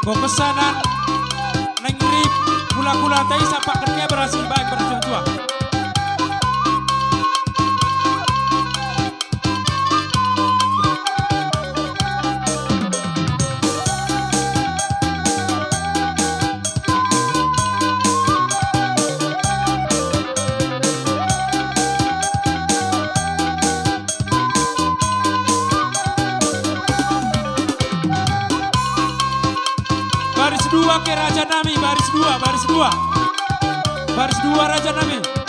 Kau pesanan neng rip kula-kula tadi sampai kerja berhasil baik berjua-jua. Baris dua ke Raja Nami, baris dua Raja Nami.